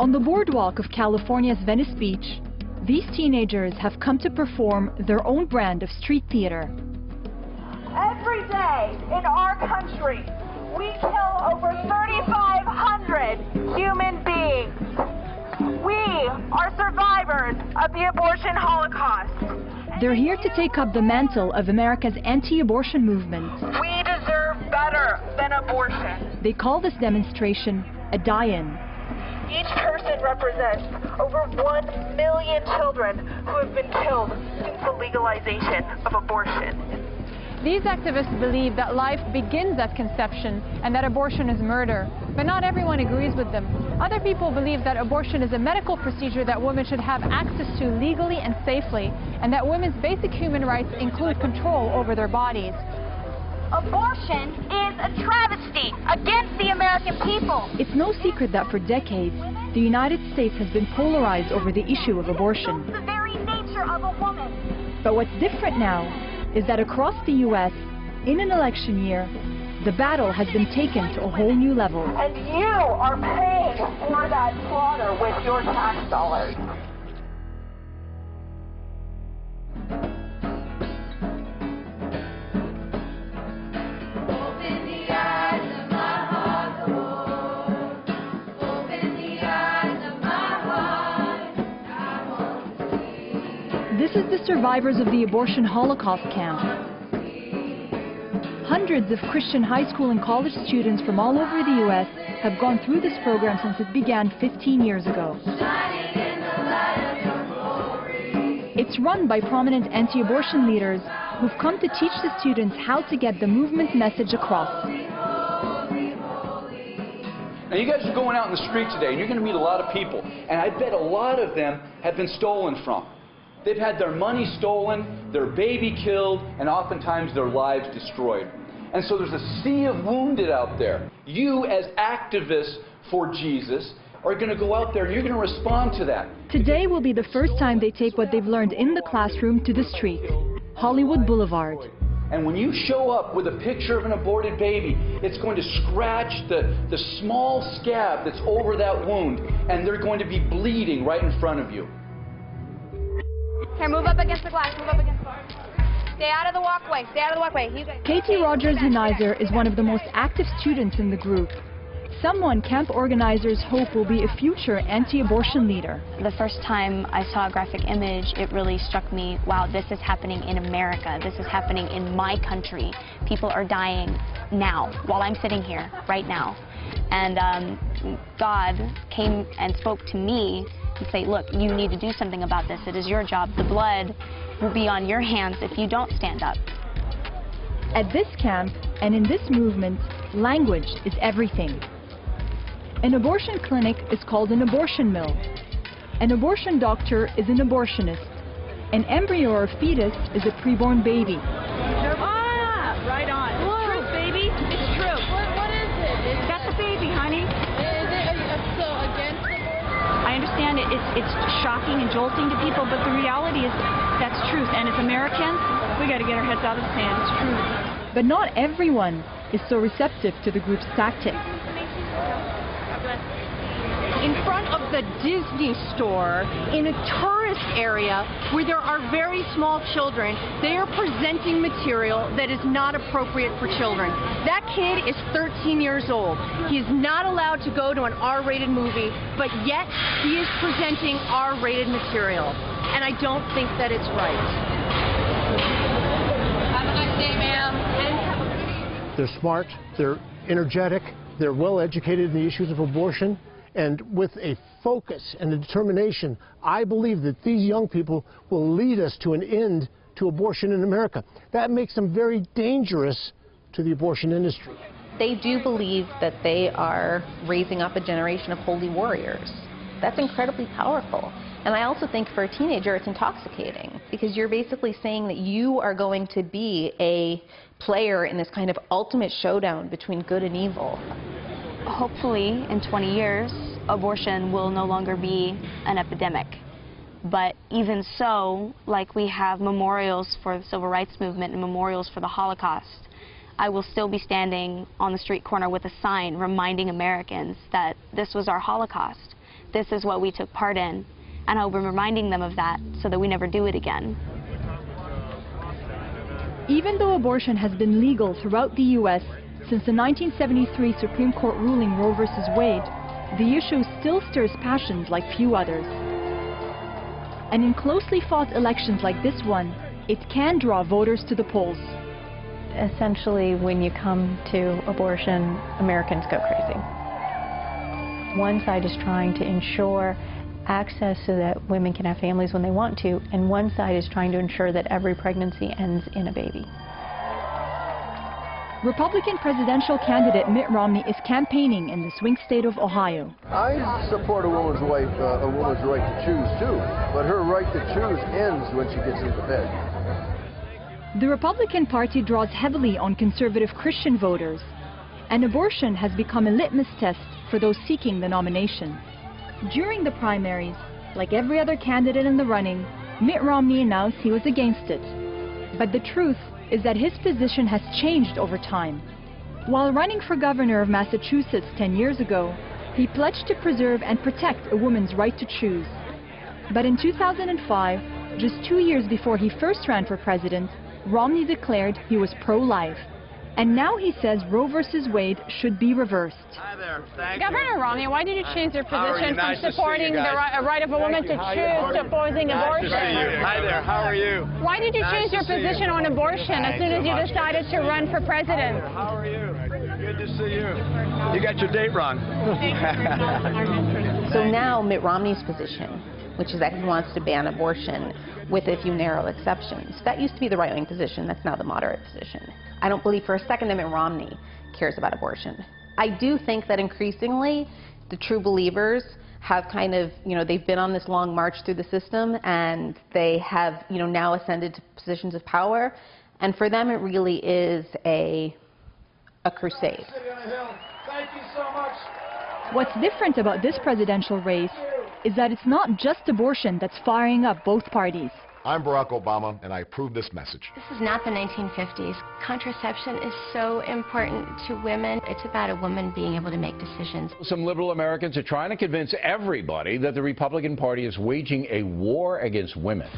On the boardwalk of California's Venice Beach, these teenagers have come to perform their own brand of street theater. Every day in our country, we kill over 3,500 human beings. We are survivors of the abortion Holocaust. They're here to take up the mantle of America's anti-abortion movement. We deserve better than abortion. They call this demonstration a die-in. Each person represents over 1 million children who have been killed since the legalization of abortion. These activists believe that life begins at conception and that abortion is murder, but not everyone agrees with them. Other people believe that abortion is a medical procedure that women should have access to legally and safely, and that women's basic human rights include control over their bodies. Abortion is a travesty against the American people. It's no secret that for decades, the United States has been polarized over the issue of abortion. The very nature of a woman. But what's different now is that across the U.S., in an election year, the battle has been taken to a whole new level. And you are paying for that slaughter with your tax dollars. This is the survivors of the abortion Holocaust camp. Hundreds of Christian high school and college students from all over the U.S. have gone through this program since it began 15 years ago. It's run by prominent anti-abortion leaders who've come to teach the students how to get the movement's message across. Now you guys are going out in the street today and you're going to meet a lot of people, and I bet a lot of them have been stolen from. They've had their money stolen, their baby killed, and oftentimes their lives destroyed. And so there's a sea of wounded out there. You, as activists for Jesus, are going to go out there and you're going to respond to that. Today will be the first time they take what they've learned in the classroom to the street, Hollywood Boulevard. And when you show up with a picture of an aborted baby, it's going to scratch the small scab that's over that wound, and they're going to be bleeding right in front of you. Here, move up against the glass, move up against the glass. Stay out of the walkway, stay out of the walkway. Katie Rogers-Henizer is one of the most active students in the group. Someone camp organizers hope will be a future anti-abortion leader. The first time I saw a graphic image, it really struck me, wow, this is happening in America. This is happening in my country. People are dying now, while I'm sitting here, right now. And God came and spoke to me and say, look, you need to do something about this. It is your job. The blood will be on your hands if you don't stand up. At this camp and in this movement, language is everything. An abortion clinic is called an abortion mill. An abortion doctor is an abortionist. An embryo or fetus is a preborn baby. Ah, right on. It's true, baby. It's true. What is it? That's the baby, honey. Is it so against abortion? I understand it's shocking and jolting to people, but the reality is that's truth. And as Americans, we got to get our heads out of the sand. It's truth. But not everyone is so receptive to the group's tactics. In front of the Disney store, in a tourist area where there are very small children, they are presenting material that is not appropriate for children. That kid is 13 years old. He is not allowed to go to an R-rated movie, but yet he is presenting R-rated material. And I don't think that it's right. Have a nice day, ma'am. They're smart, they're energetic, they're well educated in the issues of abortion. And with a focus and a determination, I believe that these young people will lead us to an end to abortion in America. That makes them very dangerous to the abortion industry. They do believe that they are raising up a generation of holy warriors. That's incredibly powerful. And I also think for a teenager it's intoxicating, because you're basically saying that you are going to be a player in this kind of ultimate showdown between good and evil. Hopefully, in 20 years, abortion will no longer be an epidemic. But even so, like we have memorials for the Civil Rights Movement and memorials for the Holocaust, I will still be standing on the street corner with a sign reminding Americans that this was our Holocaust. this is what we took part in. And I hope we're reminding them of that so that we never do it again. Even though abortion has been legal throughout the U.S. since the 1973 Supreme Court ruling Roe v. Wade, the issue still stirs passions like few others. And in closely fought elections like this one, it can draw voters to the polls. Essentially, when you come to abortion, Americans go crazy. One side is trying to ensure access so that women can have families when they want to, and one side is trying to ensure that every pregnancy ends in a baby. Republican presidential candidate Mitt Romney is campaigning in the swing state of Ohio. I support a woman's right to choose too, but her right to choose ends when she gets into bed. The Republican Party draws heavily on conservative Christian voters, and abortion has become a litmus test for those seeking the nomination. During the primaries, like every other candidate in the running, Mitt Romney announced he was against it. But the truth is that his position has changed over time. While running for governor of Massachusetts 10 years ago, he pledged to preserve and protect a woman's right to choose. But in 2005, just 2 years before he first ran for president, Romney declared he was pro-life. And now he says Roe v. Wade should be reversed. Hi there. Thank Governor Romney, why did you change your position from Nice supporting the right of a woman to choose to opposing abortion? Hi there. How are you? Why did you change your position on abortion as soon as you decided to run for president? How are you? Good to see you. You got your date wrong. So now Mitt Romney's position, which is that he wants to ban abortion with a few narrow exceptions. That used to be the right-wing position. That's now the moderate position. I don't believe for a second that Mitt Romney cares about abortion. I do think that increasingly the true believers have kind of, they've been on this long march through the system, and they have, now ascended to positions of power. And for them, it really is a crusade. Thank you so much. What's different about this presidential race is that it's not just abortion that's firing up both parties. I'm Barack Obama, and I approve this message. This is not the 1950s. Contraception is so important to women. It's about a woman being able to make decisions. Some liberal Americans are trying to convince everybody that the Republican Party is waging a war against women.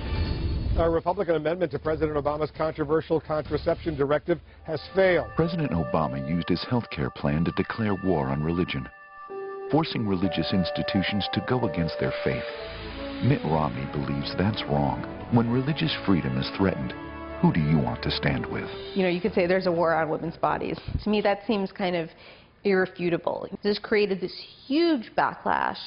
A Republican amendment to President Obama's controversial contraception directive has failed. President Obama used his health care plan to declare war on religion, forcing religious institutions to go against their faith. Mitt Romney believes that's wrong. When religious freedom is threatened, who do you want to stand with? You could say there's a war on women's bodies. To me, that seems kind of irrefutable. This created this huge backlash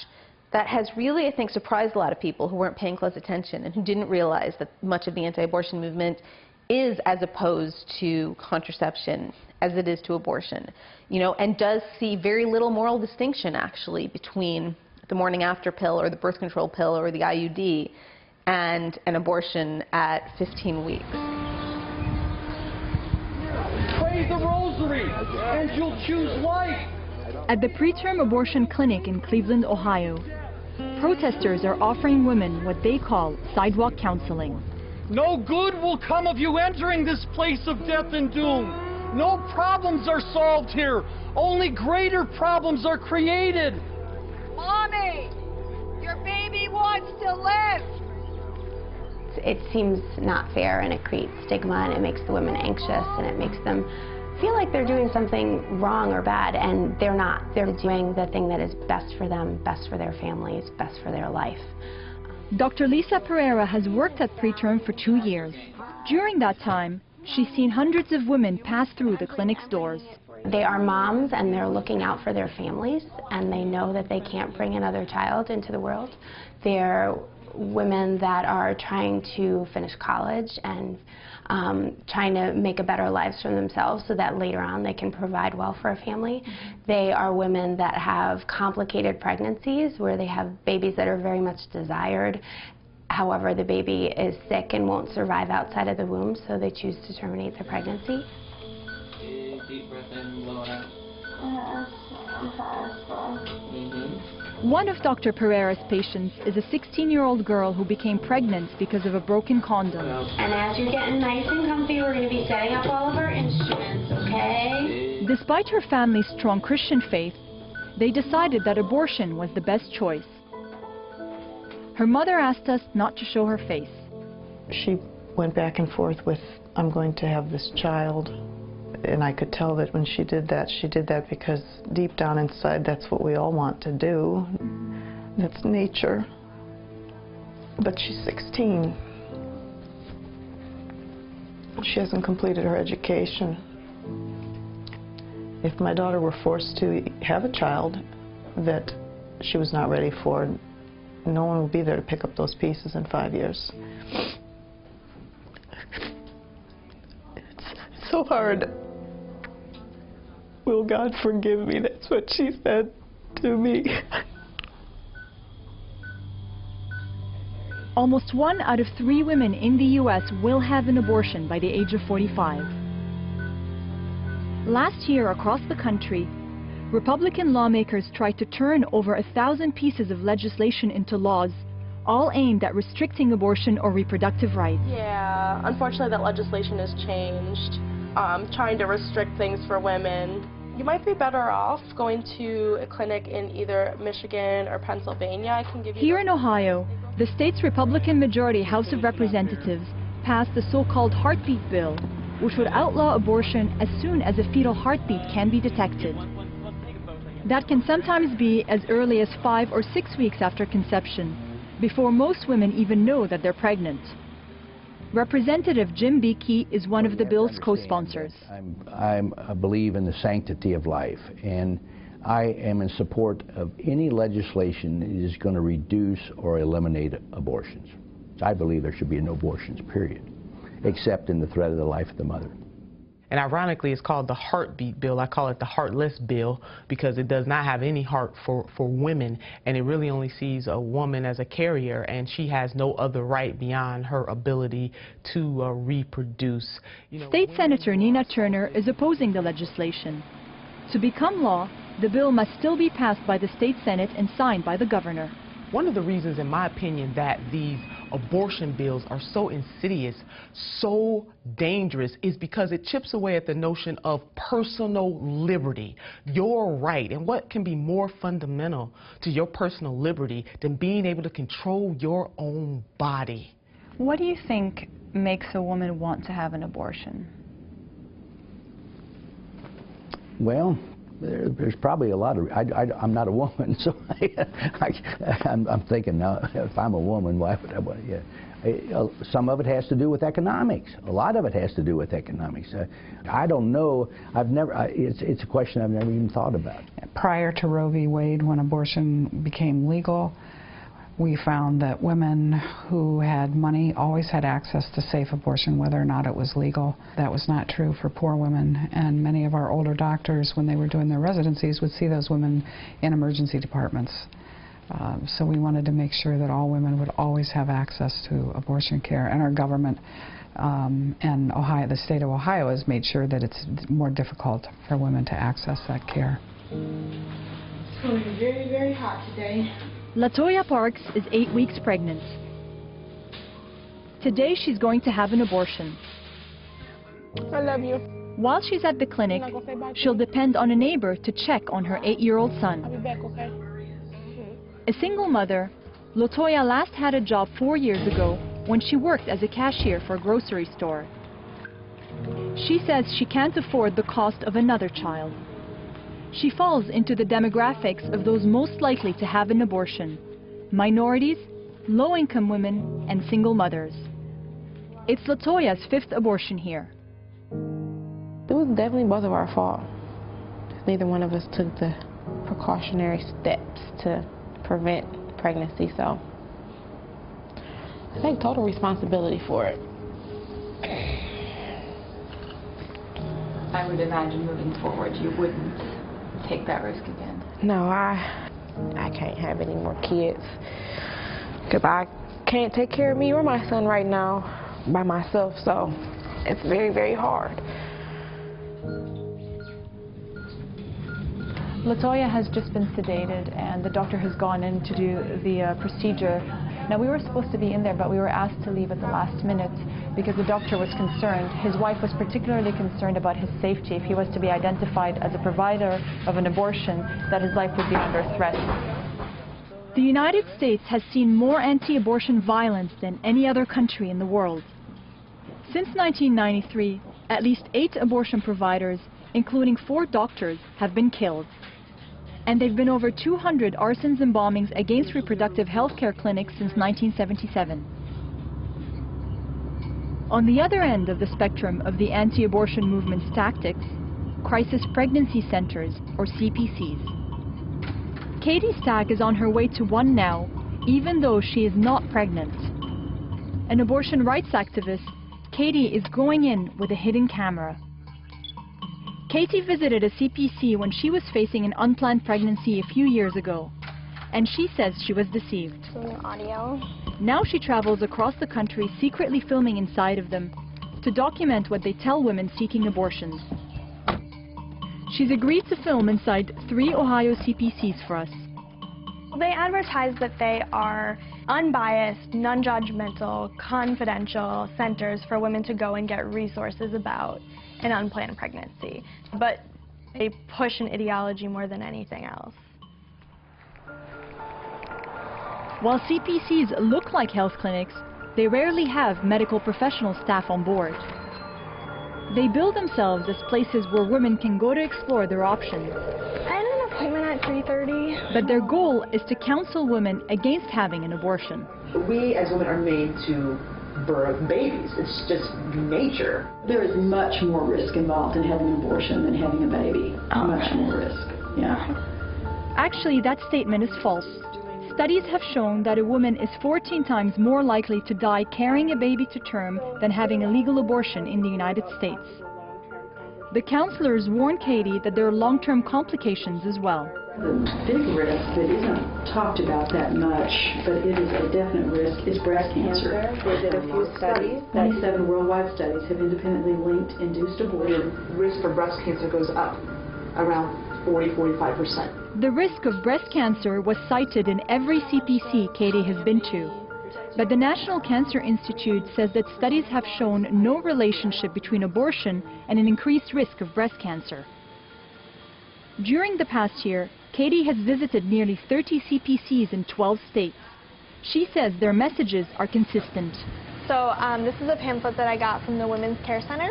that has really, I think, surprised a lot of people who weren't paying close attention and who didn't realize that much of the anti-abortion movement is as opposed to contraception as it is to abortion, and does see very little moral distinction, actually, between the morning after pill or the birth control pill or the IUD and an abortion at 15 weeks. Pray the rosary and you'll choose life. At the preterm abortion clinic in Cleveland, Ohio, protesters are offering women what they call sidewalk counseling. No good will come of you entering this place of death and doom. No problems are solved here. Only greater problems are created. Mommy, your baby wants to live. It seems not fair, and it creates stigma, and it makes the women anxious, and it makes them feel like they're doing something wrong or bad, and they're not. They're doing the thing that is best for them, best for their families, best for their life. Dr. Lisa Pereira has worked at preterm for 2 years. During that time, she's seen hundreds of women pass through the clinic's doors. They are moms, and they're looking out for their families, and they know that they can't bring another child into the world. They're women that are trying to finish college and trying to make a better lives for themselves so that later on they can provide well for a family. They are women that have complicated pregnancies where they have babies that are very much desired. However, the baby is sick and won't survive outside of the womb, so they choose to terminate their pregnancy. Deep breath in, blow it out. One of Dr. Pereira's patients is a 16-year-old girl who became pregnant because of a broken condom. And as you're getting nice and comfy, we're going to be setting up all of our instruments, okay? Despite her family's strong Christian faith, they decided that abortion was the best choice. Her mother asked us not to show her face. She went back and forth with, I'm going to have this child. And I could tell that when she did that because deep down inside, that's what we all want to do. That's nature. But she's 16. She hasn't completed her education. If my daughter were forced to have a child that she was not ready for, no one will be there to pick up those pieces in 5 years. It's so hard. Will God forgive me? That's what she said to me. Almost 1 out of 3 women in the U.S. will have an abortion by the age of 45. Last year, across the country, Republican lawmakers tried to turn over 1,000 pieces of legislation into laws, all aimed at restricting abortion or reproductive rights. Yeah, unfortunately that legislation has changed, trying to restrict things for women. You might be better off going to a clinic in either Michigan or Pennsylvania. I can give you Here in Ohio, the state's Republican majority House of Representatives passed the so-called heartbeat bill, which would outlaw abortion as soon as a fetal heartbeat can be detected. That can sometimes be as early as 5 or 6 weeks after conception, before most women even know that they're pregnant. Representative Jim Beakey is one of the bill's co-sponsors. I believe in the sanctity of life, and I am in support of any legislation that is going to reduce or eliminate abortions. I believe there should be no abortions, period, except in the threat of the life of the mother. And ironically, it's called the heartbeat bill. I call it the heartless bill because it does not have any heart for women, and it really only sees a woman as a carrier, and she has no other right beyond her ability to reproduce. State Senator Nina Turner is opposing the legislation. To become law, the bill must still be passed by the state Senate and signed by the governor. One of the reasons, in my opinion, that these abortion bills are so insidious, so dangerous, is because it chips away at the notion of personal liberty, your right. And what can be more fundamental to your personal liberty than being able to control your own body? What do you think makes a woman want to have an abortion? Well, there's probably a lot of, I'm not a woman, so I'm thinking now, if I'm a woman, why would I want to, yeah. Some of it has to do with economics. A lot of it has to do with economics. I don't know, it's a question I've never even thought about. Prior to Roe v. Wade, when abortion became legal, we found that women who had money always had access to safe abortion, whether or not it was legal. That was not true for poor women, and many of our older doctors, when they were doing their residencies, would see those women in emergency departments. So we wanted to make sure that all women would always have access to abortion care, and our government and Ohio, the state of Ohio, has made sure that it's more difficult for women to access that care. It's going to be very, very hot today. LaToya Parks is 8 weeks pregnant. Today she's going to have an abortion. I love you. While she's at the clinic, she'll depend on a neighbor to check on her 8-year-old son. I'll be back, okay? A single mother, LaToya last had a job 4 years ago when she worked as a cashier for a grocery store. She says she can't afford the cost of another child. She falls into the demographics of those most likely to have an abortion: minorities, low-income women, and single mothers. It's LaToya's 5th abortion here. It was definitely both of our fault. Neither one of us took the precautionary steps to prevent pregnancy, so I take total responsibility for it. I would imagine moving forward you wouldn't take that risk again. No, I can't have any more kids because I can't take care of me or my son right now by myself, so it's very, very hard. LaToya has just been sedated, and the doctor has gone in to do the procedure. Now, we were supposed to be in there, but we were asked to leave at the last minute because the doctor was concerned. His wife was particularly concerned about his safety. If he was to be identified as a provider of an abortion, that his life would be under threat. The United States has seen more anti-abortion violence than any other country in the world. Since 1993, at least 8 abortion providers, including 4 doctors, have been killed. And there have been over 200 arsons and bombings against reproductive health care clinics since 1977. On the other end of the spectrum of the anti-abortion movement's tactics, crisis pregnancy centers, or CPCs. Katie Stack is on her way to one now, even though she is not pregnant. An abortion rights activist, Katie is going in with a hidden camera. Katie visited a CPC when she was facing an unplanned pregnancy a few years ago, and she says she was deceived. Audio. Now she travels across the country secretly filming inside of them to document what they tell women seeking abortions. She's agreed to film inside 3 Ohio CPCs for us. They advertise that they are unbiased, non-judgmental, confidential centers for women to go and get resources about an unplanned pregnancy. But they push an ideology more than anything else. While CPCs look like health clinics, they rarely have medical professional staff on board. They bill themselves as places where women can go to explore their options. I had an appointment at 3:30. But their goal is to counsel women against having an abortion. We as women are made to birth babies. It's just nature. There is much more risk involved in having an abortion than having a baby. Much more risk, yeah. Actually, that statement is false. Studies have shown that a woman is 14 times more likely to die carrying a baby to term than having a legal abortion in the United States. The counselors warn Katie that there are long-term complications as well. The big risk that isn't talked about that much, but it is a definite risk, is breast cancer. We did a few studies. 27 worldwide studies have independently linked induced abortion. The risk for breast cancer goes up around 40–45%. The risk of breast cancer was cited in every CPC Katie has been to. But the National Cancer Institute says that studies have shown no relationship between abortion and an increased risk of breast cancer. During the past year, Katie has visited nearly 30 CPCs in 12 states. She says their messages are consistent. So this is a pamphlet that I got from the Women's Care Center,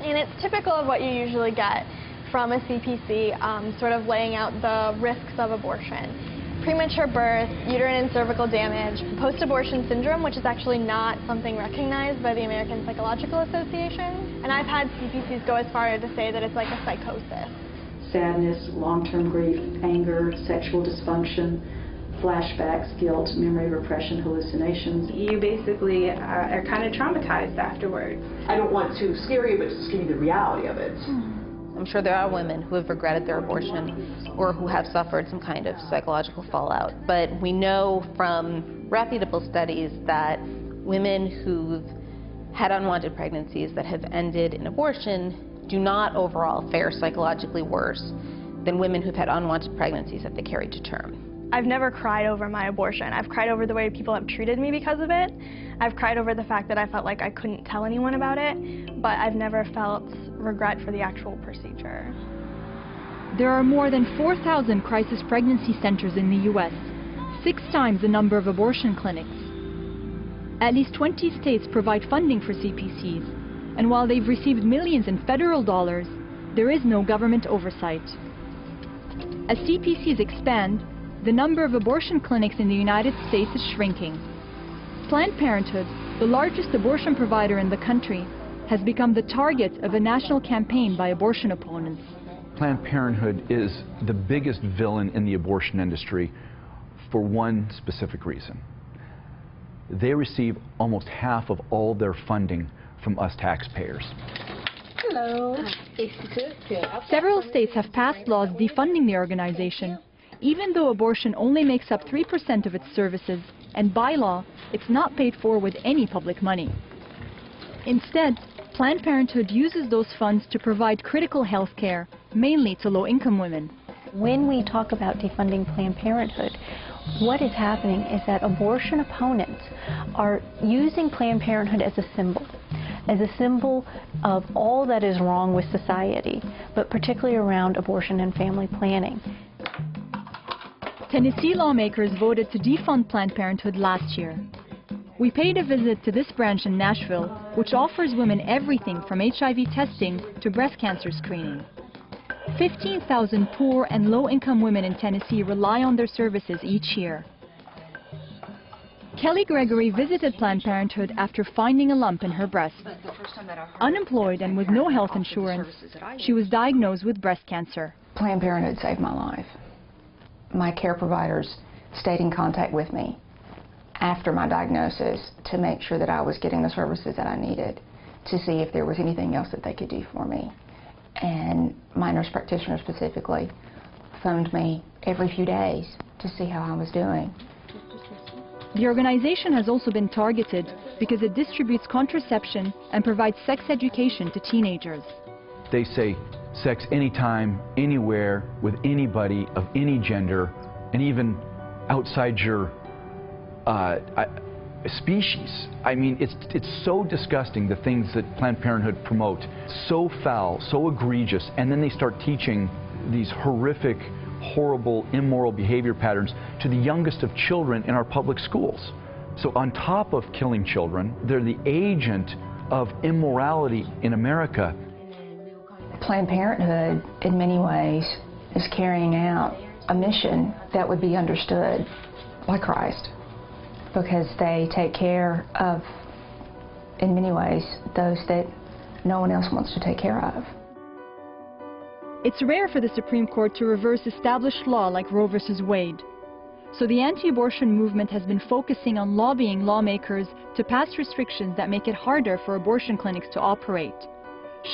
and it's typical of what you usually get from a CPC, sort of laying out the risks of abortion. Premature birth, uterine and cervical damage, post-abortion syndrome, which is actually not something recognized by the American Psychological Association. And I've had CPCs go as far as to say that it's like a psychosis. Sadness, long-term grief, anger, sexual dysfunction, flashbacks, guilt, memory repression, hallucinations. You basically are kind of traumatized afterwards. I don't want to scare you, but just give you the reality of it. I'm sure there are women who have regretted their abortion or who have suffered some kind of psychological fallout. But we know from reputable studies that women who've had unwanted pregnancies that have ended in abortion do not overall fare psychologically worse than women who've had unwanted pregnancies that they carried to term. I've never cried over my abortion. I've cried over the way people have treated me because of it. I've cried over the fact that I felt like I couldn't tell anyone about it, but I've never felt regret for the actual procedure. There are more than 4,000 crisis pregnancy centers in the U.S., 6 times the number of abortion clinics. At least 20 states provide funding for CPCs, and while they've received millions in federal dollars, there is no government oversight. As CPCs expand, the number of abortion clinics in the United States is shrinking. Planned Parenthood, the largest abortion provider in the country, has become the target of a national campaign by abortion opponents. Planned Parenthood is the biggest villain in the abortion industry for one specific reason. They receive almost half of all their funding from us taxpayers. Hello. Several states have passed laws defunding the organization, even though abortion only makes up 3% of its services, and by law, it's not paid for with any public money. Instead, Planned Parenthood uses those funds to provide critical health care, mainly to low-income women. When we talk about defunding Planned Parenthood, what is happening is that abortion opponents are using Planned Parenthood as a symbol of all that is wrong with society, but particularly around abortion and family planning. Tennessee lawmakers voted to defund Planned Parenthood last year. We paid a visit to this branch in Nashville, which offers women everything from HIV testing to breast cancer screening. 15,000 poor and low-income women in Tennessee rely on their services each year. Kelly Gregory visited Planned Parenthood after finding a lump in her breast. Unemployed and with no health insurance, she was diagnosed with breast cancer. Planned Parenthood saved my life. My care providers stayed in contact with me after my diagnosis to make sure that I was getting the services that I needed, to see if there was anything else that they could do for me. And my nurse practitioner specifically phoned me every few days to see how I was doing. The organization has also been targeted because it distributes contraception and provides sex education to teenagers. They say sex anytime, anywhere, with anybody of any gender, and even outside your species. I mean, it's so disgusting, the things that Planned Parenthood promote. So foul, so egregious, and then they start teaching these horrific, horrible, immoral behavior patterns to the youngest of children in our public schools. So on top of killing children, they're the agent of immorality in America. Planned Parenthood, in many ways, is carrying out a mission that would be understood by Christ, because they take care of, in many ways, those that no one else wants to take care of. It's rare for the Supreme Court to reverse established law like Roe v. Wade. So the anti-abortion movement has been focusing on lobbying lawmakers to pass restrictions that make it harder for abortion clinics to operate,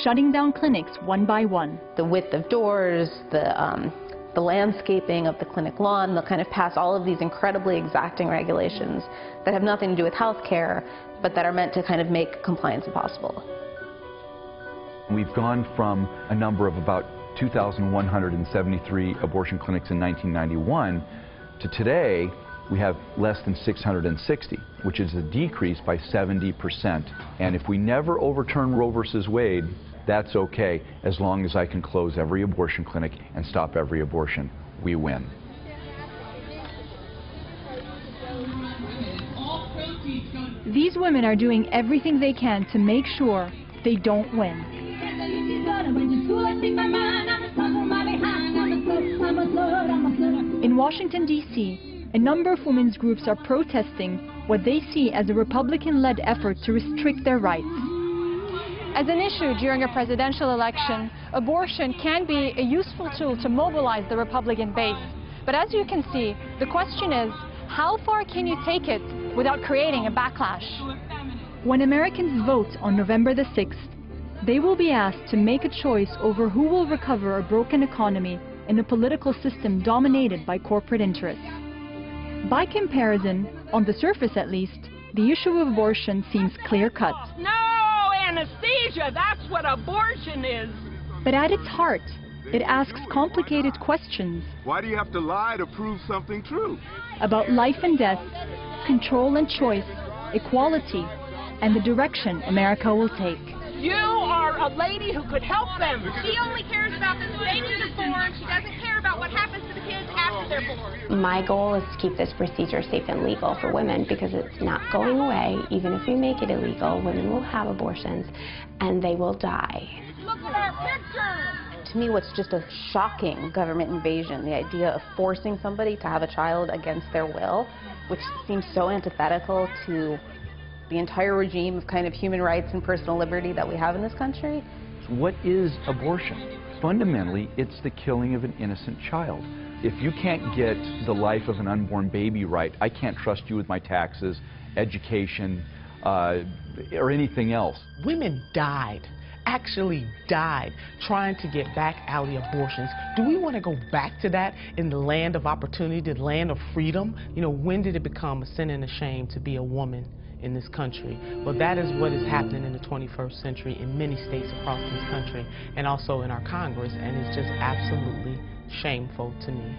shutting down clinics one by one. The width of doors, the landscaping of the clinic lawn, they'll kind of pass all of these incredibly exacting regulations that have nothing to do with health care, but that are meant to kind of make compliance impossible. We've gone from a number of about 2,173 abortion clinics in 1991 to today we have less than 660, which is a decrease by 70%. And if we never overturn Roe versus Wade, that's okay, as long as I can close every abortion clinic and stop every abortion. We win. These women are doing everything they can to make sure they don't win. In Washington, D.C., a number of women's groups are protesting what they see as a Republican-led effort to restrict their rights. As an issue during a presidential election, abortion can be a useful tool to mobilize the Republican base. But as you can see, the question is, how far can you take it without creating a backlash? When Americans vote on November the 6th, they will be asked to make a choice over who will recover a broken economy in a political system dominated by corporate interests. By comparison, on the surface at least, the issue of abortion seems clear-cut. No anesthesia, that's what abortion is. But at its heart, it asks complicated questions. Why do you have to lie to prove something true? About life and death, control and choice, equality, and the direction America will take. You are a lady who could help them. She only cares about the babies are born. She doesn't care about what happens to the kids after they're born. My goal is to keep this procedure safe and legal for women, because it's not going away. Even if we make it illegal, women will have abortions and they will die. Look at our picture. To me, what's just a shocking government invasion, the idea of forcing somebody to have a child against their will, which seems so antithetical to the entire regime of kind of human rights and personal liberty that we have in this country. What is abortion? Fundamentally, it's the killing of an innocent child. If you can't get the life of an unborn baby right, I can't trust you with my taxes, education, or anything else. Women died, actually died, trying to get back alley abortions. Do we want to go back to that in the land of opportunity, the land of freedom? You know, when did it become a sin and a shame to be a woman in this country? Well, that is what is happening in the 21st century in many states across this country, and also in our Congress, and it's just absolutely shameful to me.